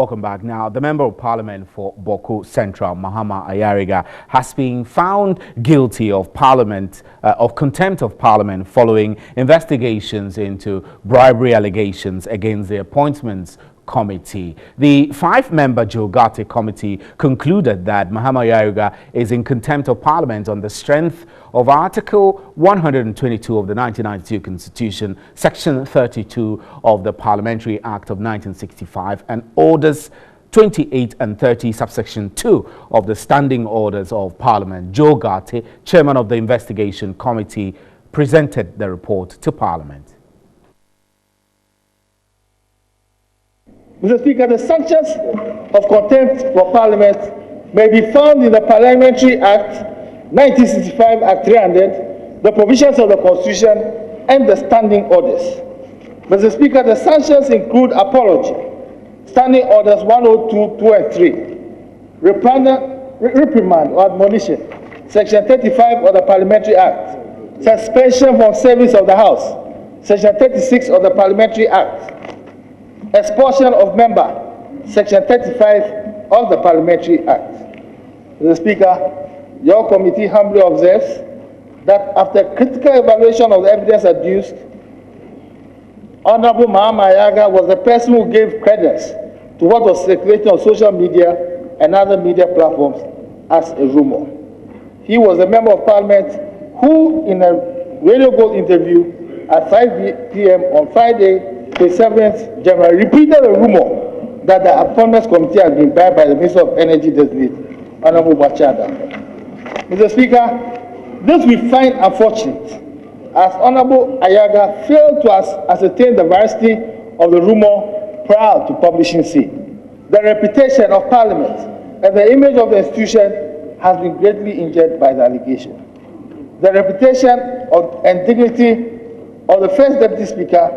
Welcome back. Now, the Member of Parliament for Bawku Central, Mahama Ayariga, has been found guilty of contempt of Parliament following investigations into bribery allegations against the Appointments Committee. The 5-member Jogate Committee concluded that Mahama Ayariga is in contempt of Parliament on the strength of Article 122 of the 1992 Constitution, Section 32 of the Parliamentary Act of 1965, and Orders 28 and 30, subsection 2 of the Standing Orders of Parliament. Jogate, chairman of the investigation committee, presented the report to Parliament. Mr. Speaker, the sanctions of contempt for Parliament may be found in the Parliamentary Act 1965, Act 300, the provisions of the Constitution, and the Standing Orders. Mr. Speaker, the sanctions include apology, Standing Orders 102, 2 and 3, reprimand or admonition, Section 35 of the Parliamentary Act, suspension from service of the House, Section 36 of the Parliamentary Act, expulsion of member, Section 35 of the Parliamentary Act. Mr. Speaker, your committee humbly observes that after critical evaluation of the evidence adduced, Honorable Mahama Ayariga was the person who gave credence to what was circulating on social media and other media platforms as a rumor. He was a member of Parliament who, in a Radio Gold interview at 5 p.m. on Friday, 27th January, repeated a rumor that the Appointments Committee had been bribed by the Minister of Energy designate, Honorable Bachada. Mr. Speaker, this we find unfortunate, as Honorable Ayariga failed to ascertain the veracity of the rumor prior to publishing it. The reputation of Parliament and the image of the institution has been greatly injured by the allegation. The reputation and dignity of the First Deputy Speaker,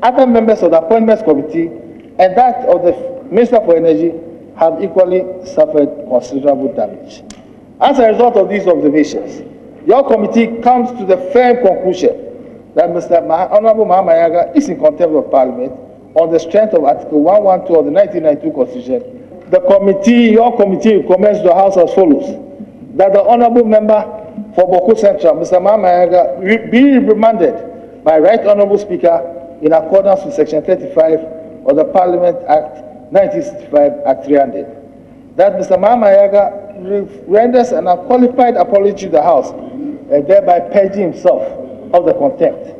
other members of the Appointments Committee, and that of the Minister for Energy have equally suffered considerable damage. As a result of these observations, your committee comes to the firm conclusion that Honorable Mahama Ayariga is in contempt of Parliament on the strength of Article 112 of the 1992 Constitution. Your committee recommends to the House as follows: that the Honorable Member for Bawku Central, Mr. Mahama Ayariga, be remanded by Right Honorable Speaker in accordance with Section 35 of the Parliament Act 1965, Act 300. That Mr. Mahama Ayariga renders an unqualified apology to the House and thereby purging himself of the contempt.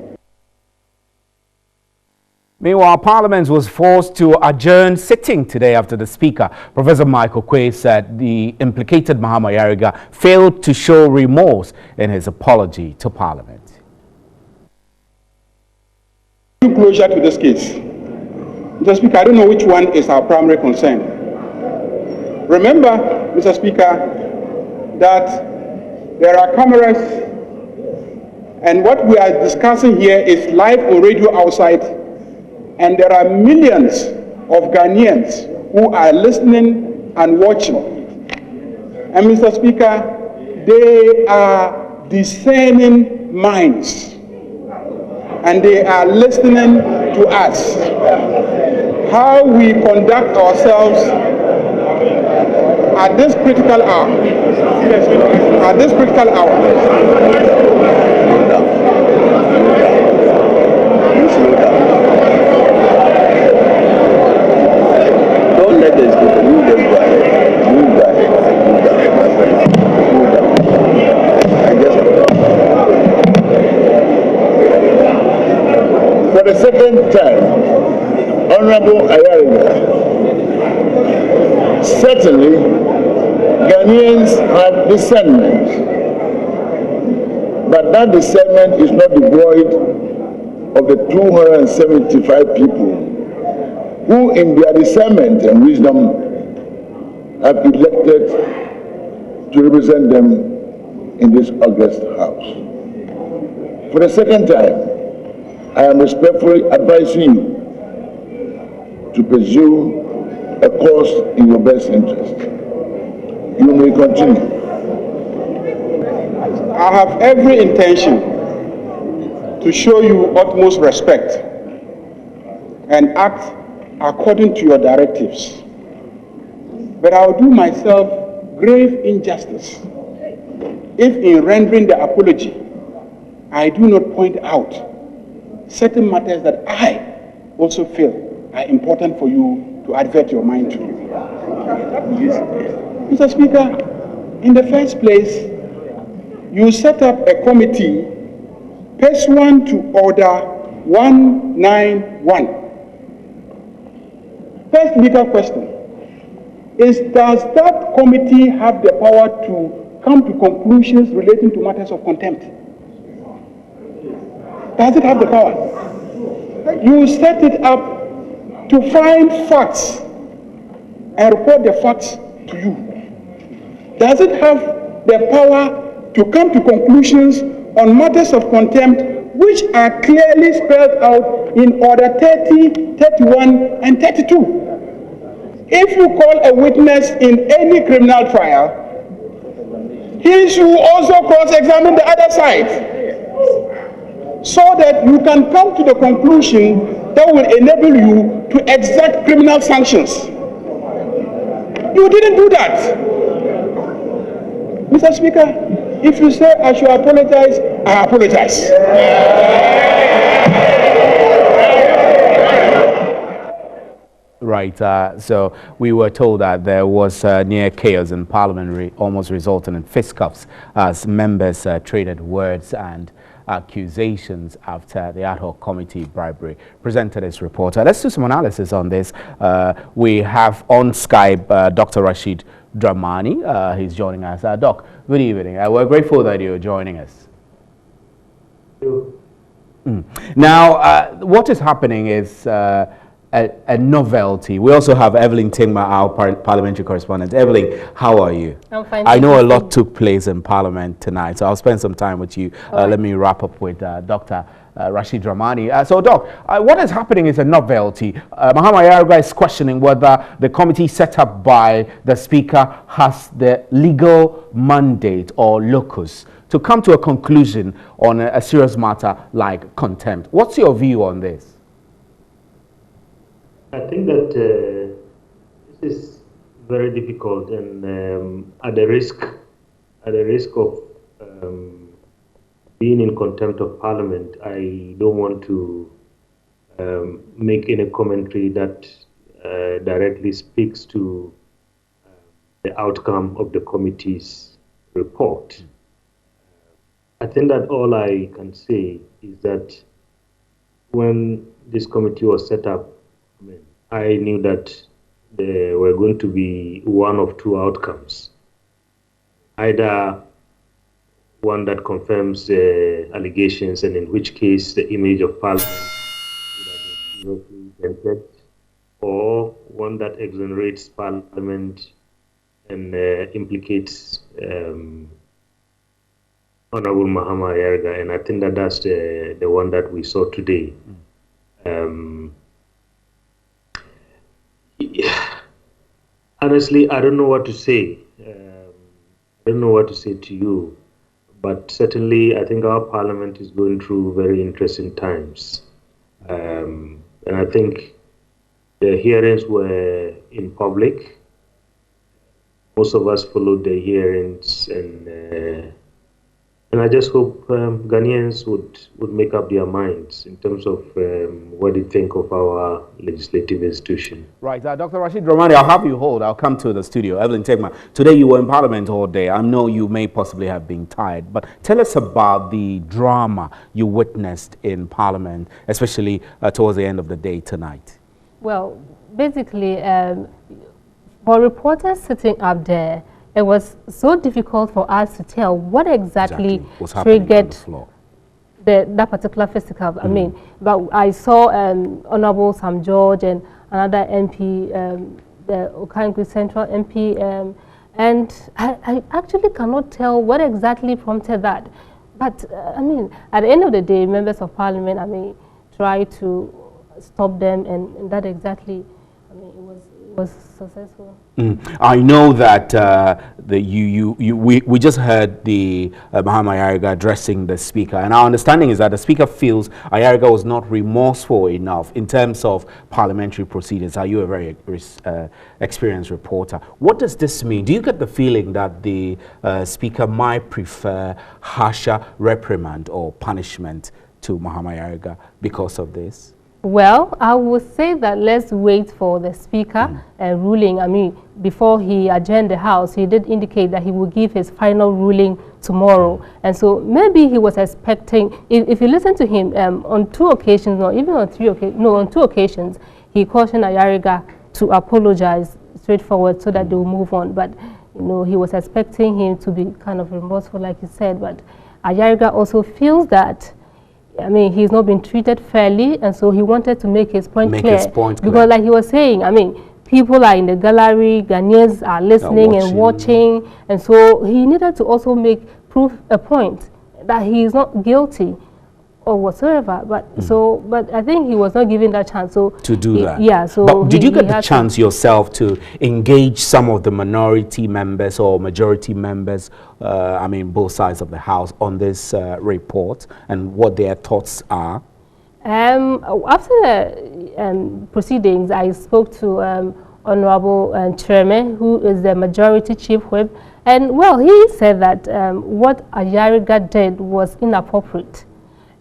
Meanwhile, Parliament was forced to adjourn sitting today after the Speaker, Professor Michael Quay, said the implicated Mahama Ayariga failed to show remorse in his apology to Parliament. Closure to this case. Mr. Speaker, I don't know which one is our primary concern. Remember, Mr. Speaker, that there are cameras, and what we are discussing here is live on radio outside, and there are millions of Ghanaians who are listening and watching. And Mr. Speaker, they are discerning minds, and they are listening to us. How we conduct ourselves at this critical hour. At this critical hour. Don't let this go. You just go ahead. You go ahead. I guess. For the second time, Honorable Ayariga, certainly Ghanaians have discernment, but that discernment is not devoid of the 275 people who in their discernment and wisdom have elected to represent them in this august house. For the second time, I am respectfully advising you to pursue a course in your best interest. You may continue. I have every intention to show you utmost respect and act according to your directives. but I will do myself grave injustice if in rendering the apology, I do not point out certain matters that I also feel are important for you to advert your mind to. Mr. Speaker, in the first place, you set up a committee pursuant to Order 191. First legal question is, does that committee have the power to come to conclusions relating to matters of contempt? Does it have the power? You set it up to find facts and report the facts to you. Does it have the power to come to conclusions on matters of contempt which are clearly spelled out in Order 30, 31, and 32? If you call a witness in any criminal trial, he should also cross-examine the other side, so that you can come to the conclusion that will enable you to exact criminal sanctions. You didn't do that. Mr. Speaker, if you say I should apologize, I apologize. Right, so we were told that there was near chaos in Parliamentary, almost resulting in fisticuffs as members traded words and accusations after the ad hoc committee Bribery presented its report. Let's do some analysis on this. We have on Skype Dr. Rashid Dramani. He's joining us. Doc, good evening. We're grateful that you're joining us. Now, what is happening is a novelty. We also have Evelyn Tingma, our parliamentary correspondent. Evelyn, how are you? I'm fine. I know a lot took place in Parliament tonight, so I'll spend some time with you. Let me wrap up with Dr. Rashid Dramani. So, Doc, what is happening is a novelty. Mahama Ayariga is questioning whether the committee set up by the Speaker has the legal mandate or locus to come to a conclusion on a serious matter like contempt. What's your view on this? I think that this is very difficult, and at the risk of being in contempt of Parliament, I don't want to make any commentary that directly speaks to the outcome of the committee's report. I think that all I can say is that when this committee was set up, I knew that there were going to be one of two outcomes. Either one that confirms the allegations, and in which case the image of Parliament would have been dented, or one that exonerates Parliament and implicates Honorable Mahama Ayariga, and I think that that's the one that we saw today. Honestly, I don't know what to say. I don't know what to say to you, but certainly I think our Parliament is going through very interesting times. And I think the hearings were in public. Most of us followed the hearings, and I just hope Ghanaians would make up their minds in terms of what they think of our legislative institution. Right. Dr. Rashid Dramani, I'll have you hold. I'll come to the studio. Evelyn Tingma, today you were in Parliament all day. I know you may possibly have been tired, but tell us about the drama you witnessed in Parliament, especially towards the end of the day tonight. Well, basically, for reporters sitting up there, it was so difficult for us to tell what exactly triggered that particular festival. I mean, but I saw Honorable Sam George and another MP, the Okangwi Central MP, and I actually cannot tell what exactly prompted that. But I mean, at the end of the day, members of Parliament, I mean, try to stop them, and that exactly, I mean, it was successful. I know that we just heard the Mahama Ayariga addressing the speaker, and our understanding is that the speaker feels Ayariga was not remorseful enough in terms of parliamentary proceedings. Are you a very experienced reporter? What does this mean? Do you get the feeling that the speaker might prefer harsher reprimand or punishment to Mahama Ayariga because of this? Well, I would say that let's wait for the speaker ruling. I mean, before he adjourned the House, he did indicate that he will give his final ruling tomorrow. And so maybe he was expecting, if you listen to him on 2 occasions, or even on 3 occasions, no, on 2 occasions, he cautioned Ayariga to apologize straightforward so that they will move on. But, you know, he was expecting him to be kind of remorseful, like you said. But Ayariga also feels that, I mean, he's not been treated fairly, and so he wanted to make his point clear. Because like he was saying, I mean, people are in the gallery, Ghanaians are listening and watching, and so he needed to also prove a point that he is not guilty or whatsoever. But but I think he was not given that chance. So to do that. Yeah. So but did you get the chance yourself to engage some of the minority members or majority members, I mean, both sides of the House, on this report and what their thoughts are? After the proceedings, I spoke to Honorable Chairman, who is the majority chief whip, and well, he said that what Ayariga did was inappropriate.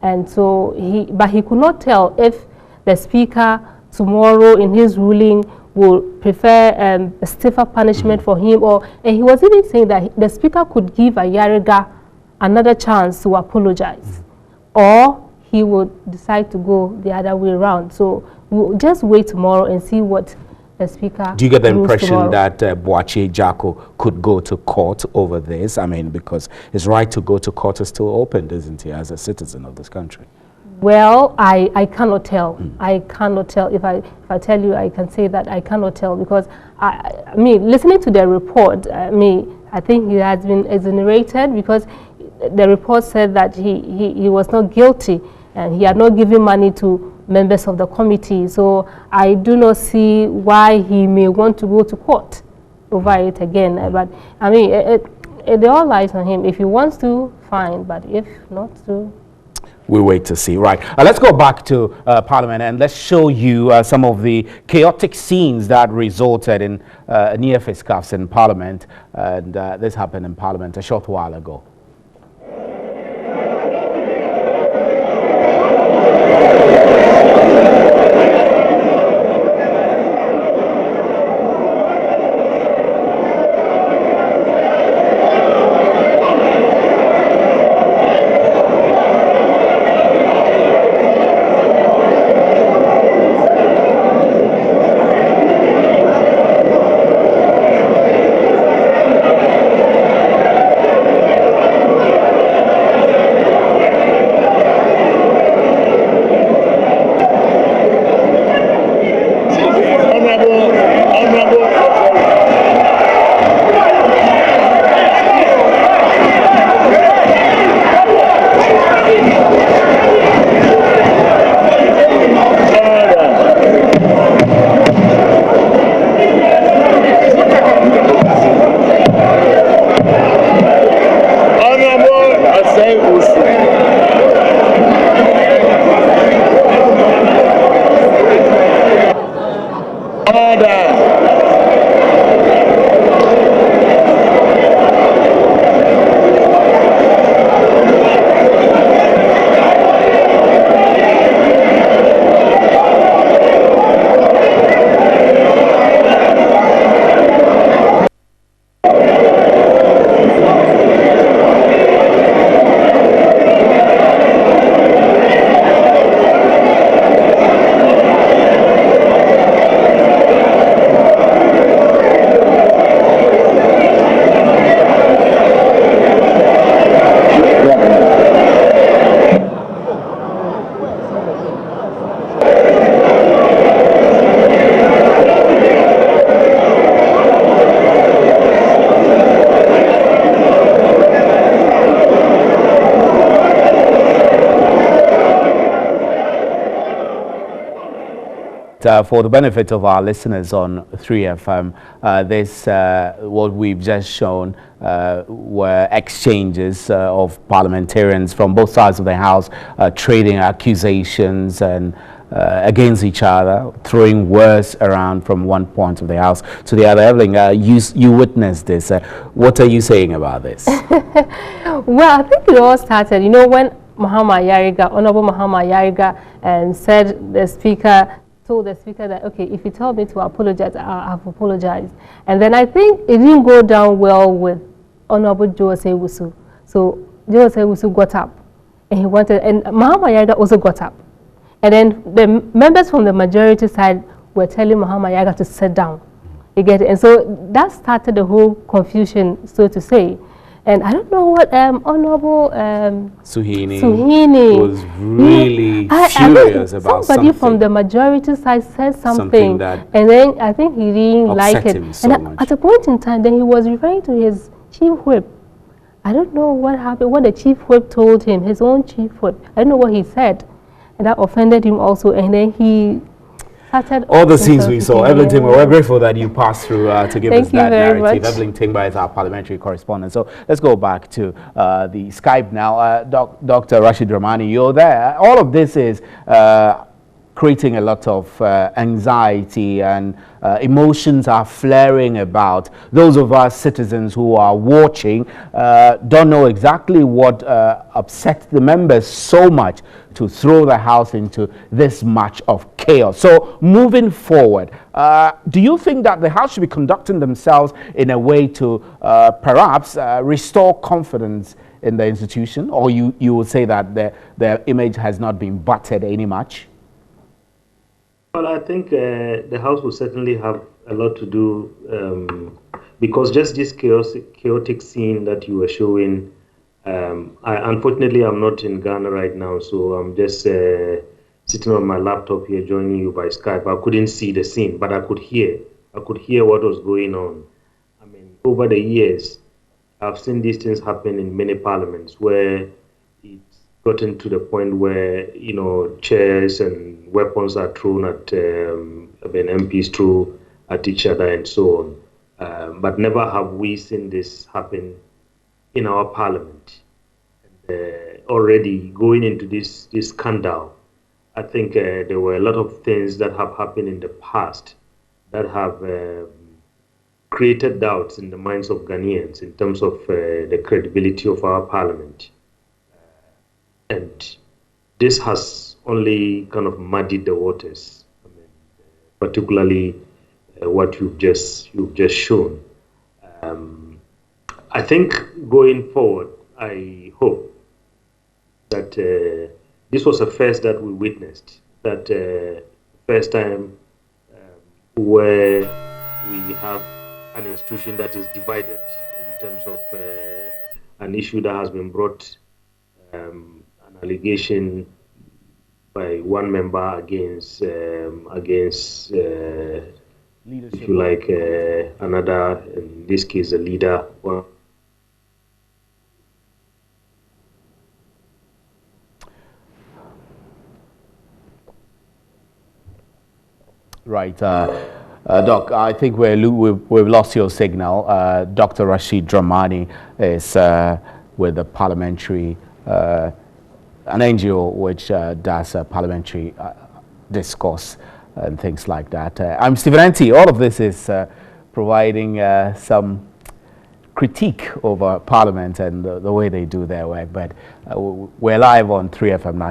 And so but he could not tell if the speaker tomorrow in his ruling will prefer a stiffer punishment for him, and he was even saying that the speaker could give Ayariga another chance to apologize, or he would decide to go the other way around. So we'll just wait tomorrow and see what the speaker. Do you get the impression that Boachi Jacko could go to court over this? I mean, because his right to go to court is still open, isn't he, as a citizen of this country? Well, I cannot tell. I cannot tell. If I tell you, I can say that I cannot tell, because I mean, listening to the report, I think he has been exonerated, because the report said that he was not guilty and he had not given money to members of the committee. So I do not see why he may want to go to court over it again. But I mean, it all lies on him. If he wants to, fine. But if not to, we wait to see. Right. Let's go back to Parliament and let's show you some of the chaotic scenes that resulted in near fisticuffs in Parliament. And this happened in Parliament a short while ago. for the benefit of our listeners on 3FM, what we've just shown were exchanges of parliamentarians from both sides of the House trading accusations and against each other, throwing words around from one point of the House to the other. Evelyn, you witnessed this. What are you saying about this? Well, I think it all started, when Honorable Mahama Ayariga said told the speaker that, okay, if you tell me to apologize, I've apologized. And then I think it didn't go down well with Honorable Jose Wusu. So Jose Wusu got up and Mahama Ayariga also got up. And then the members from the majority side were telling Mahama Ayariga to sit down. You get it? And so that started the whole confusion, so to say. And I don't know what Honorable Suhini was really furious about somebody from the majority side said something that and then I think he didn't like it. Him so much. At a point in time, then he was referring to his chief whip. I don't know what happened, what the chief whip told him, his own chief whip. I don't know what he said. And that offended him also. And then he started... All the scenes we saw. Evelyn Tingba, we're grateful that you passed through to give us that narrative. Much. Evelyn Tingba is our parliamentary correspondent. So let's go back to the Skype now. Dr. Rashid Ramani, you're there. All of this is creating a lot of anxiety and emotions are flaring about. Those of us citizens who are watching don't know exactly what upset the members so much to throw the House into this much of chaos. So moving forward, do you think that the House should be conducting themselves in a way to perhaps restore confidence in the institution, or you would say that their image has not been battered any much? Well, I think the House will certainly have a lot to do because just this chaotic scene that you were showing, unfortunately, I'm not in Ghana right now, so I'm just sitting on my laptop here joining you by Skype. I couldn't see the scene, but I could hear what was going on. I mean, over the years, I've seen these things happen in many parliaments where it's gotten to the point where, chairs and weapons are thrown at MPs through at each other and so on. But never have we seen this happen in our parliament. And, already going into this scandal, I think there were a lot of things that have happened in the past that have created doubts in the minds of Ghanaians in terms of the credibility of our parliament. And this has only kind of muddied the waters, particularly what you've just shown. I think going forward, I hope that this was a first that we witnessed, that first time where we have an institution that is divided in terms of an issue that has been brought, an allegation by one member against if you like, another, in this case, a leader. Right. Doc, I think we've lost your signal. Dr. Rashid Ramani is with the Parliamentary, an NGO which does parliamentary discourse and things like that. I'm Stephen Anti. All of this is providing some critique over Parliament and the way they do their work. But we're live on 3FM 90.